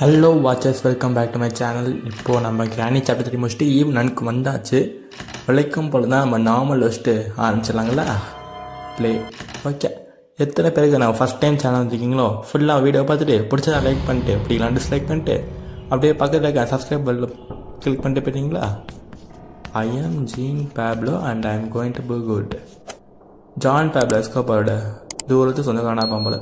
Hello watchers, welcome back to my channel. இப்போது நம்ம கிராணி சாப்டர் 3 முடிச்சுட்டு ஈவினிங்க்கு வந்தாச்சு. வழக்கம் போல் தான் நம்ம நார்மல் வச்சுட்டு ஆரம்பிச்சிடலாங்களா ப்ளே. ஓகே, எத்தனை பேருக்கு நான் ஃபஸ்ட் டைம் சேனல் வந்துருக்கீங்களோ ஃபுல்லாக வீடியோ பார்த்துட்டு பிடிச்சதா லைக் பண்ணிட்டு இப்படிலாம் டிஸ்லைக் பண்ணிட்டு அப்படியே பக்கத்தில் இருக்க சப்ஸ்கிரைப் பல்ல கிளிக் பண்ணிட்டு போயிட்டீங்களா. I am Jean Pablo and I am going to be good. Juan Pablo எஸ்கோபாரோட தூரத்து சொந்தக்காரனா பாம்பல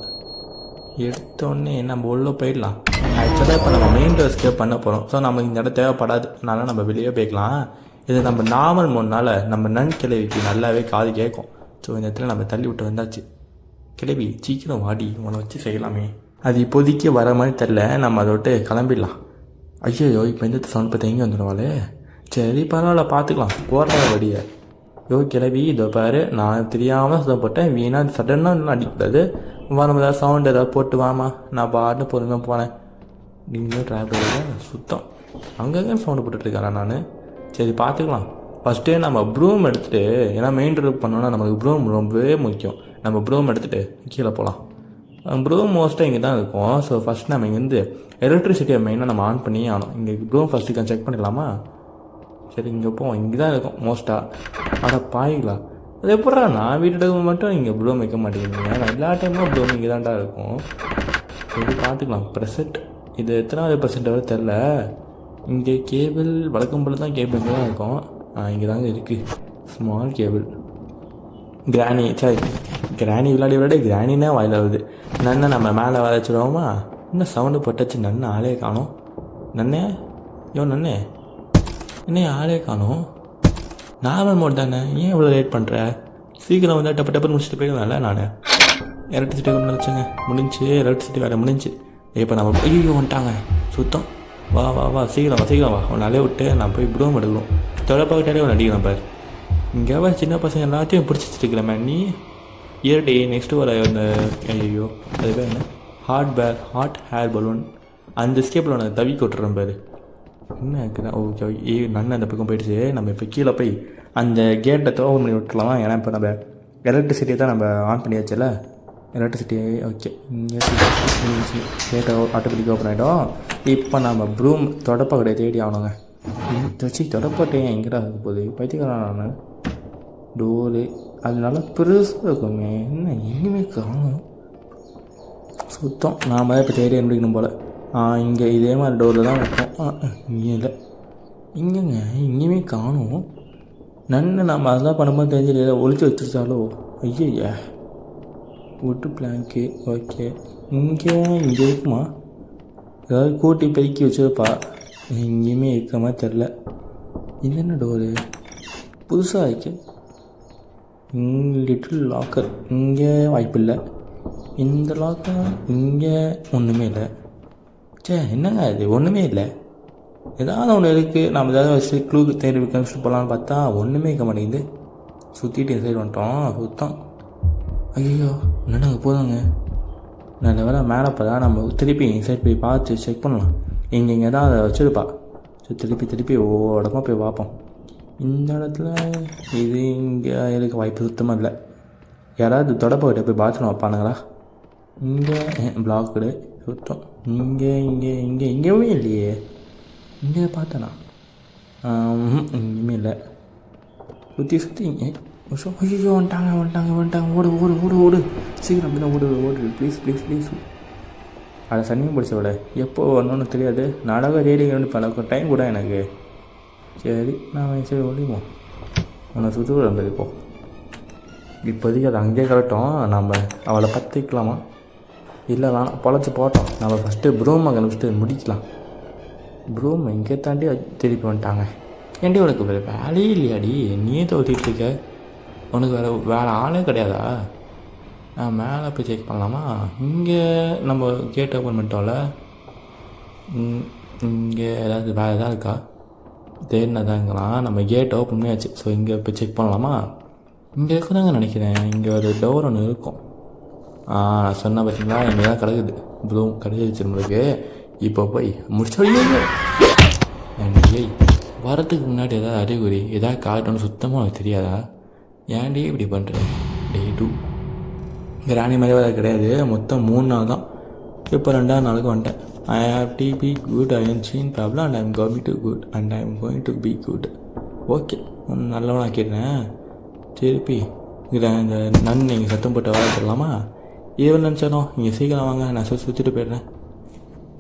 எடுத்தோடனே நம்ம உள்ளே போயிடலாம். ஆக்சுவலாக இப்போ நம்ம மெயின் டோர்ஸ்க்கே பண்ண போகிறோம். ஸோ நமக்கு இந்த இடம் தேவைப்படாது, அதனால நம்ம வெளியே போய்க்கலாம். இது நம்ம நார்மல் மோட்னால நம்ம நன் கிளவிக்கு நல்லாவே காது கேட்கும். ஸோ இந்த இடத்துல நம்ம தள்ளி விட்டு வந்தாச்சு. கிளவி சீக்கிரம் வாடி, உன்னை வச்சு செய்யலாமே. அது இப்போதைக்கு வர மாதிரி தெரில, நம்ம அதை விட்டு கிளம்பிடலாம். ஐயோ, இப்போ இந்த சவுண்ட் பார்த்து எங்கே வந்துடுவாளே. சரி பரவாயில்ல, பார்த்துக்கலாம். போடுற வடியை கிளவி இதோ பாரு, நான் தெரியாமல் சொல்ல போட்டேன். வீணாக சடனாக அடிக்கூடாது. வரும் ஏதாவது சவுண்ட் ஏதாவது போட்டு வாமா, நான் பாட்டு பொறுமையாக போனேன். நீங்களும் ட்ராவலில் சுத்தம் அங்கங்கே சவுண்டு போட்டுட்ருக்காரா நான். சரி பார்த்துக்கலாம். ஃபஸ்ட்டு நம்ம ப்ரூம் எடுத்துகிட்டு, ஏன்னா மெயின் ரோட் பண்ணோன்னா நமக்கு ப்ரூம் ரொம்பவே முக்கியம். நம்ம ப்ரூம் எடுத்துகிட்டு கீழே போகலாம். ப்ரூம் மோஸ்ட்டாக இங்கே தான் இருக்கும். ஸோ ஃபஸ்ட் நம்ம இங்கேருந்து எலக்ட்ரிசிட்டியை மெயினாக நம்ம ஆன் பண்ணியே ஆகணும். இங்கே ப்ரூம் ஃபஸ்ட்டு செக் பண்ணிடலாமா. சரி இங்கே போவோம், இங்கே தான் இருக்கும் மோஸ்ட்டாக. ஆனால் பாய்க்கலாம். அது எப்படா நான் வீட்டு மட்டும் இங்கே ப்ளூம் வைக்க மாட்டேங்கிறீங்க. நான் எல்லா டைமும் ப்ளூம் இங்கே தான்டா இருக்கும். சரி பார்த்துக்கலாம். ப்ரெசென்ட் இது எத்தனாவது பர்சன்ட் வரை தெரில. இங்கே கேபிள் வழக்கம் போல் தான் கேபிள் இங்கே தான் இருக்கும். இங்கே தாங்க இருக்குது ஸ்மால் கேபிள். கிராணி கிராணி விளையாடி கிராணினா வாயில் வருது. நன்னை நம்ம மேலே வர வச்சுருவோமா. இன்னும் சவுண்டு போட்டாச்சு. நன்னை ஆளே காணும். நன்னே நன்னே என்ன ஆளே காணும். நார்மல் மோட் தானே, ஏன் இவ்வளோ லேட் பண்ணுற? சீக்கிரம் வந்து டப்பு டப்புன்னு முடிச்சுட்டு போயிடுவேன்ல. நான் எலக்ட்ரிசிட்டி ஒன்று வச்சுங்க, முடிஞ்சு எலக்ட்ரிசிட்டி வேறு முடிஞ்சு. இப்போ நம்ம ஐயோ வந்துட்டாங்க சுத்தம். வா வா வா சீக்கிரம் வா சீக்கிரம் வா. உன்னாலே விட்டு நான் போய் ப்ரூம் எடுக்கணும். தொலைப்பாக்கிட்டாலே ஒன்று அடிக்கிறேன் பாரு. இங்கே சின்ன பசங்க எல்லாத்தையும் பிடிச்சி வச்சுருக்கிறேன் மேம். நீ இயர்டே நெக்ஸ்ட்டு வர அந்த ஐயோ அது பேர் என்ன, ஹாட் ஹேர் பலூன், அந்த ஸ்கேப்பில் ஒன்று தவிக்க விட்டுறேன் பாரு. என்ன இருக்குதான். ஓகே நன்னு அந்த பக்கம் போயிடுச்சு. நம்ம இப்போ கீழே போய் அந்த கேட்டை ஓப்பன் பண்ணி விட்டுலாம். ஏன்னா இப்போ நம்ம எலக்ட்ரிசிட்டியை தான் நம்ம ஆன் பண்ணியாச்சுல. Electricity okay. கேட்டை ஆட்டோமேட்டிக்காக ஓப்பன் ஆகிடும். இப்போ நம்ம ப்ரூம் தொடப்ப கடையை தேடி ஆகணுங்க. வச்சு தொடப்பட்டேன் எங்கடா இருக்க போகுது பைத்தியக்காரன் நான். டோரு அது நல்லா பெருசாக இருக்குங்க. என்ன எங்கேயுமே காணும் சுத்தம். நாம் தான் இப்போ தேடி முடிக்கணும் போல். இங்கே இதே மாதிரி டோரில் தான் இருக்கும். இங்கே இல்லை, இங்கேங்க இங்கேயுமே காணும். நன்னு நம்ம அதெல்லாம் பண்ணும்போது தெரிஞ்சு ஒழிச்சு வச்சுருச்சாலோ. ஐயா விட்டு பிளாங்க்கு. ஓகே இங்கே இருக்குமா, ஏதாவது கூட்டி பெருக்கி வச்சுருப்பா. எங்கேயுமே இருக்கிற மாதிரி தெரில. இது என்ன டோரு புதுசாக இருக்கு. லிட்டில் லாக்கர் இங்கே வாய்ப்பு இல்லை. இந்த லாக்கர் இங்கே ஒன்றுமே இல்லை. என்னங்க இது ஒன்றுமே இல்லை. ஏதாவது ஒன்று இருக்குது. நம்ம ஏதாவது வச்சு க்ளூ தேடி கமிச்சு போகலான்னு பார்த்தா ஒன்றுமே இருக்க மாட்டேங்குது. சுற்றிட்டு இந்த சைடு வந்துட்டோம் சுத்தம். ஐயோ என்னங்க போதுங்க. நல்ல வேலை மேலே தான் நம்ம திருப்பி இந்த சைடு போய் பார்த்து செக் பண்ணலாம். இங்கே தான் அதை வச்சுருப்பா. ஸோ திருப்பி இடமா போய் பார்ப்போம். இந்த இடத்துல இது இங்கே இருக்க வாய்ப்பு சுத்தமாக இல்லை. யாராவது தொடப்பக்கிட்ட போய் பாத்ரூம் வைப்பானுங்களா. இங்கே பிளாக்குடு சுத்தம். இங்கேயுமே இல்லையே. இங்கே பார்த்தேண்ணா இங்கேயுமே இல்லை. சுற்றி இங்கே ஐயோ வந்துட்டாங்க. ஓடு சீக்கிரம் அப்படின்னா ஓடு ப்ளீஸ். அதை சனியும் பிடிச்சவள எப்போ வரணும்னு தெரியாது. நாடகம் ரேடியோ பழக்க டைம் கூட எனக்கு. சரி நான் சரி ஓடிவோம். உன்னை சுற்றி விட இப்போ இப்போதைக்கு அது அங்கேயே கரெக்டும். நம்ம அவளை பற்றிக்கலாமா இல்லை வேணாம், பொழைச்சி போட்டோம். நம்ம ஃபஸ்ட்டு ப்ரூமை கண்டுபிடிச்சிட்டு முடிக்கலாம். ப்ரூம் இங்கே தாண்டி திருப்பி வந்துட்டாங்க. ஏன்டி உனக்கு வேலையே இல்லையாடி, நீயே தோற்றிட்டு இருக்க. உனக்கு வேறு ஆளே கிடையாதா? நான் மேலே போய் செக் பண்ணலாமா. இங்கே நம்ம கேட் ஓப்பன் பண்ணிட்டோம்ல. இங்கே வேறு எதாவது இருக்கா தேடினதாங்களாம். நம்ம கேட் ஓப்பன் பண்ணியாச்சு. ஸோ இங்கே போய் செக் பண்ணலாமா. இங்கே இருக்குதாங்க நினைக்கிறேன். இங்கே ஒரு டோர் ஒன்று இருக்கும். நான் சொன்ன பார்த்தீங்களா, இங்கே தான் கிடக்குது ப்ளூம் கிடச்சிருச்சு நம்மளுக்கு. இப்போ போய் முடிச்சோம். ஏய் வரத்துக்கு முன்னாடி ஏதாவது அறிகுறி ஏதாவது காட்டணும்னு சுத்தமாக எனக்கு தெரியாதா? ஏன்டி இப்படி பண்ணுறேன்? டே 2 கிராணி மாதிரி வேறு கிடையாது. மொத்தம் 3 நாள் தான். இப்போ 2ஆவது நாளுக்கு வந்துட்டேன். I have to be good. I am seen Pablo and I am going to good and I am going to be good. Okay நல்லவனாக்கிடுறேன். திருப்பி இதில் இந்த நன் நீங்கள் சத்தம் போட்டு வர சொல்லலாமா? ஏவன் நினச்சாலும் இங்கே சீக்கிரம் வாங்க, நான் சுற்றிட்டு போயிடுறேன்.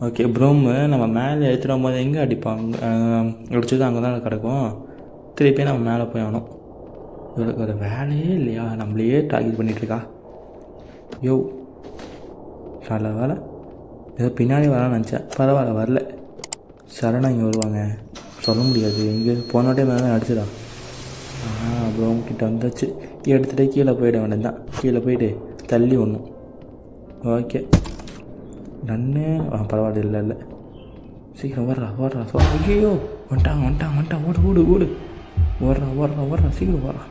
ஓகே ப்ரோமு நம்ம மேலே எடுத்துகிட்டு வரும்போது எங்கே அடிப்பாங்க? அடிச்சது அங்கே தான் கிடக்கும். திருப்பி நம்ம மேலே போய் ஆகணும். இவளுக்கு ஒரு வேலையே இல்லையா? நம்மளையே டார்கெட் பண்ணிகிட்ருக்கா. யோ நல்ல வேலை, ஏதோ பின்னாடி வரலான்னு நினச்சேன். பரவாயில்ல வரல. சரணா இங்கே வருவாங்க சொல்ல முடியாது. இங்கே போனோட்டே மேலே அடிச்சுடா. அப்புறம் கிட்ட வந்தாச்சு. எடுத்துகிட்டே கீழே போயிட வேண்டியது தான். கீழே போயிட்டு தள்ளி ஒன்றும். ஓகே நன்னு பரவாயில்ல. இல்லை இல்லை சீக்கிரம் வர்றா சொல்ல. ஐயோ வந்துட்டான். ஓடு ஓடுறா சீக்கிரம் வர்றா.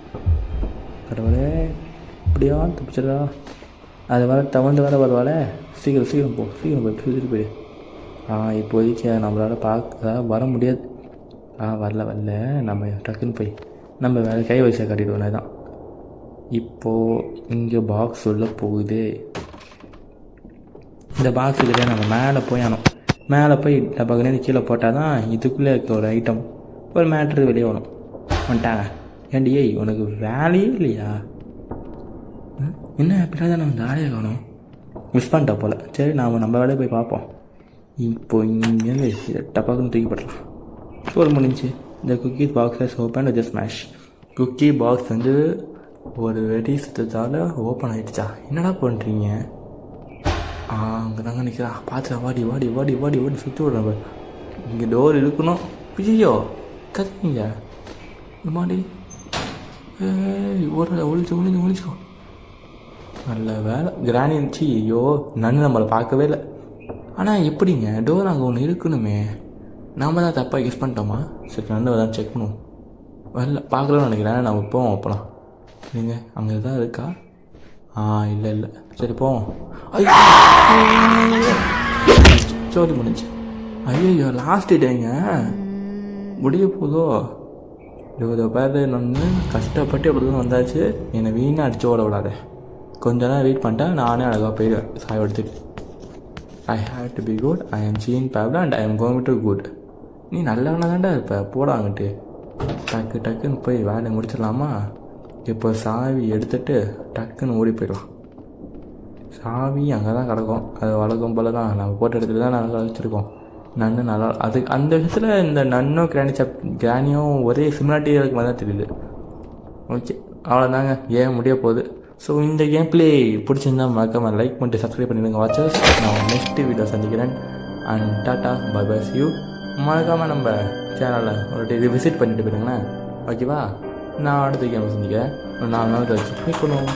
கடவுளே இப்படியா தப்பிச்சிடா. அது வர தவண்டு வர வருவாள். சீக்கிரம் போய் சுற்றிட்டு போயிடு. இப்போதைக்கு நம்மளால் பார்க்க வர முடியாது. வரல நம்ம டக்குன்னு போய் நம்ம வேலை கை வச்சா கட்டிடுவோம். தான் இப்போது இங்கே பாக்ஸ் உள்ள போகுது. இந்த பாக்ஸ் இதில் நம்ம மேலே போய் ஆனோம். மேலே போய் டப்பாக்குனே கீழே போட்டால் தான் இதுக்குள்ளே இருக்க ஒரு ஐட்டம் ஒரு மேட்ரு வெளியே வரும். வந்துட்டாங்க. ஏண்டி உனக்கு வேலையே இல்லையா? என்ன அப்படின்னா தான் நம்ம ஜாலியாக காணும். மிஸ் பண்ணிட்டா போல். சரி நம்ம வேலையை போய் பார்ப்போம். இப்போ இங்கேருந்து இதை டப்பாக்குன்னு தூக்கி போடலாம். சோறு முடிஞ்சு. இந்த cookies boxes open with smash. Cookie box வந்து ஒரு வெடி சுத்தத்தால் ஓப்பன் ஆகிடுச்சா? என்னடா பண்ணுறீங்க? அங்கே தாங்க நிற்கிறா. பார்த்துடா. வாடி சுற்றி விட்றேன். இங்கே டோர் இருக்கணும். ஐயோ கத்துறீங்க மாடி. ஒழிச்சுக்கோ. நல்ல வேலை கிராணி இருந்துச்சு. ஐயோ நன்னு நம்மளை பார்க்கவே இல்லை. ஆனால் எப்படிங்க டோர் அங்கே ஒன்று இருக்கணுமே? நாம் தான் தப்பாக யூஸ் பண்ணிட்டோமா? சரி நன்னு தான் செக் பண்ணுவோம். வரல பார்க்கலாம்னு நினைக்கிறேன். நம்ம போவோம் அப்போலாம். நீங்கள் அங்கே தான் இருக்கா? இல்லை சரி போவோம். சோரி முடிஞ்சு. ஐயோ லாஸ்ட் டேங்க முடிய போதோ. இதை பேர் ஒன்று கஷ்டப்பட்டு எப்படி தான் வந்தாச்சு. என்னை வீணாக அடித்து ஓட விடாத. கொஞ்ச நேரம் வெயிட் பண்ணிட்டேன். நானே அழகாக போயிடுவேன் சாய் எடுத்துட்டு. I have to be good. I am Sean Pablo and I am going to good. நீ நல்லவனா தான்டா இருப்ப. போடாங்கிட்டு டக்குன்னு போய் வேலையை முடிச்சிடலாமா? இப்போ சாவி எடுத்துட்டு டக்குன்னு ஓடி போயிடலாம். சாவி அங்கே தான் கிடக்கும். அது வழக்கம் போல் தான் நம்ம போட்டு எடுத்துகிட்டு தான் நல்லா வச்சுருக்கோம். நன்னு நல்லா அதுக்கு அந்த விஷயத்தில் இந்த நன்னும் கிராணியும் ஒரே சிமிலாரிட்டி இருக்கு மாதிரி தான் தெரியுது. ஓகே அவ்வளோதாங்க. ஏன் முடிய போகுது. ஸோ இந்த கேம் பிளே பிடிச்சிருந்தா மறக்காமல் லைக் பண்ணிட்டு சப்ஸ்கிரைப் பண்ணிடுங்க வாட்சர்ஸ். நான் நெக்ஸ்ட் வீடியோ சந்திக்கிறேன். And tata bye you. மறக்காமல் நம்ம சேனலில் ஒரு விசிட் பண்ணிட்டு போயிருங்களேன். ஓகேவா? நான் அடுத்த கேம் சந்திக்கிறேன். 4 நாள் கழிச்சு பண்ணுவோம்.